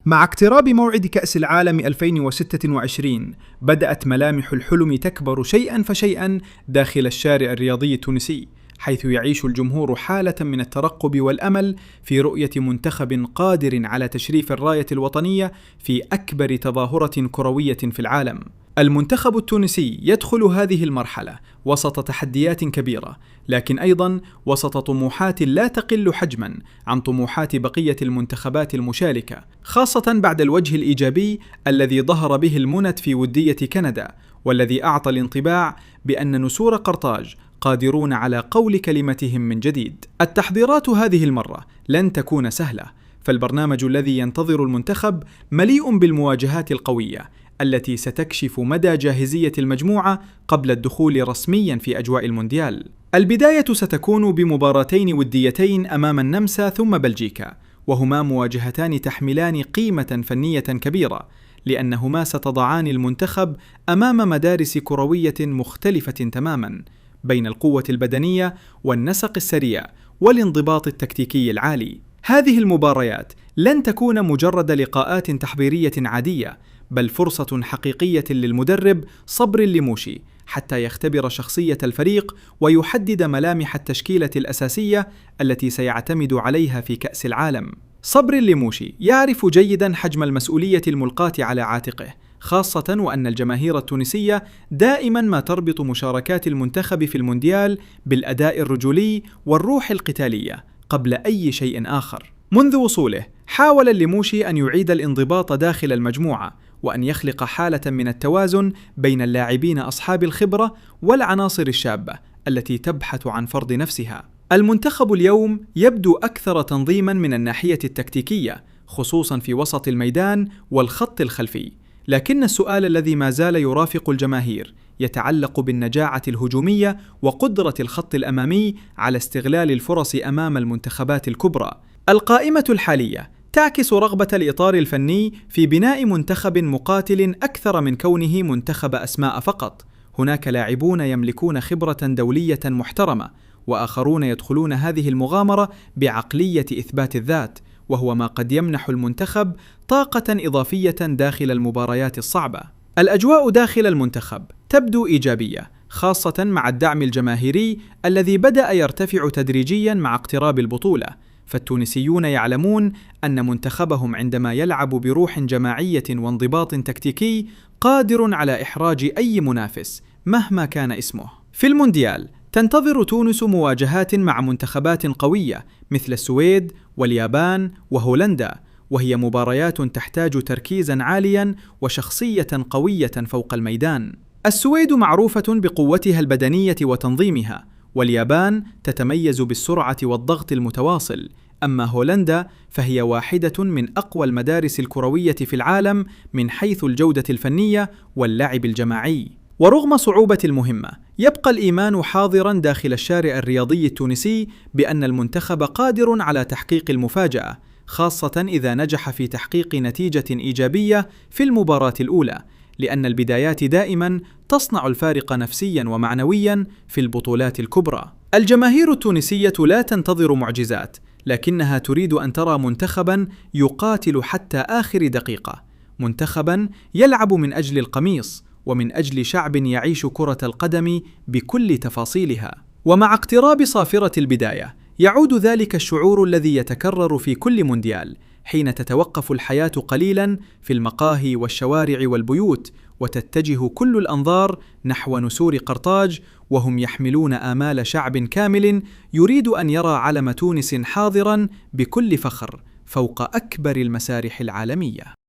مع اقتراب موعد كأس العالم 2026 بدأت ملامح الحلم تكبر شيئا فشيئا داخل الشارع الرياضي التونسي، حيث يعيش الجمهور حالة من الترقب والأمل في رؤية منتخب قادر على تشريف الراية الوطنية في أكبر تظاهرة كروية في العالم. المنتخب التونسي يدخل هذه المرحلة وسط تحديات كبيرة، لكن أيضا وسط طموحات لا تقل حجما عن طموحات بقية المنتخبات المشاركة، خاصة بعد الوجه الإيجابي الذي ظهر به المند في ودية كندا، والذي أعطى الانطباع بأن نسور قرطاج قادرون على قول كلمتهم من جديد. التحضيرات هذه المرة لن تكون سهلة، فالبرنامج الذي ينتظر المنتخب مليء بالمواجهات القوية التي ستكشف مدى جاهزية المجموعة قبل الدخول رسميا في أجواء المونديال. البداية ستكون بمباراتين وديتين أمام النمسا ثم بلجيكا، وهما مواجهتان تحملان قيمة فنية كبيرة، لأنهما ستضعان المنتخب أمام مدارس كروية مختلفة تماما بين القوة البدنية والنسق السريع والانضباط التكتيكي العالي. هذه المباريات لن تكون مجرد لقاءات تحضيرية عادية، بل فرصة حقيقية للمدرب صبري الليموشي حتى يختبر شخصية الفريق ويحدد ملامح التشكيلة الأساسية التي سيعتمد عليها في كأس العالم. صبري الليموشي يعرف جيدا حجم المسؤولية الملقاة على عاتقه، خاصة وأن الجماهير التونسية دائما ما تربط مشاركات المنتخب في المونديال بالأداء الرجولي والروح القتالية قبل أي شيء آخر. منذ وصوله حاول الليموشي أن يعيد الانضباط داخل المجموعة، وأن يخلق حالة من التوازن بين اللاعبين أصحاب الخبرة والعناصر الشابة التي تبحث عن فرض نفسها. المنتخب اليوم يبدو أكثر تنظيما من الناحية التكتيكية، خصوصا في وسط الميدان والخط الخلفي، لكن السؤال الذي ما زال يرافق الجماهير يتعلق بالنجاعة الهجومية وقدرة الخط الأمامي على استغلال الفرص أمام المنتخبات الكبرى. القائمة الحالية تعكس رغبة الإطار الفني في بناء منتخب مقاتل أكثر من كونه منتخب أسماء فقط. هناك لاعبون يملكون خبرة دولية محترمة، وآخرون يدخلون هذه المغامرة بعقلية إثبات الذات، وهو ما قد يمنح المنتخب طاقة إضافية داخل المباريات الصعبة. الأجواء داخل المنتخب تبدو إيجابية، خاصة مع الدعم الجماهيري الذي بدأ يرتفع تدريجيا مع اقتراب البطولة، فالتونسيون يعلمون أن منتخبهم عندما يلعب بروح جماعية وانضباط تكتيكي قادر على إحراج أي منافس مهما كان اسمه. في المونديال تنتظر تونس مواجهات مع منتخبات قوية مثل السويد واليابان وهولندا، وهي مباريات تحتاج تركيزا عاليا وشخصية قوية فوق الميدان. السويد معروفة بقوتها البدنية وتنظيمها، واليابان تتميز بالسرعة والضغط المتواصل، أما هولندا فهي واحدة من أقوى المدارس الكروية في العالم من حيث الجودة الفنية واللعب الجماعي. ورغم صعوبة المهمة، يبقى الإيمان حاضرا داخل الشارع الرياضي التونسي بأن المنتخب قادر على تحقيق المفاجأة، خاصة إذا نجح في تحقيق نتيجة إيجابية في المباراة الأولى، لأن البدايات دائما تصنع الفارق نفسيا ومعنويا في البطولات الكبرى. الجماهير التونسية لا تنتظر معجزات، لكنها تريد أن ترى منتخبا يقاتل حتى آخر دقيقة، منتخبا يلعب من أجل القميص ومن أجل شعب يعيش كرة القدم بكل تفاصيلها. ومع اقتراب صافرة البداية يعود ذلك الشعور الذي يتكرر في كل مونديال، حين تتوقف الحياة قليلا في المقاهي والشوارع والبيوت، وتتجه كل الأنظار نحو نسور قرطاج، وهم يحملون آمال شعب كامل يريد أن يرى علم تونس حاضرا بكل فخر فوق أكبر المسارح العالمية.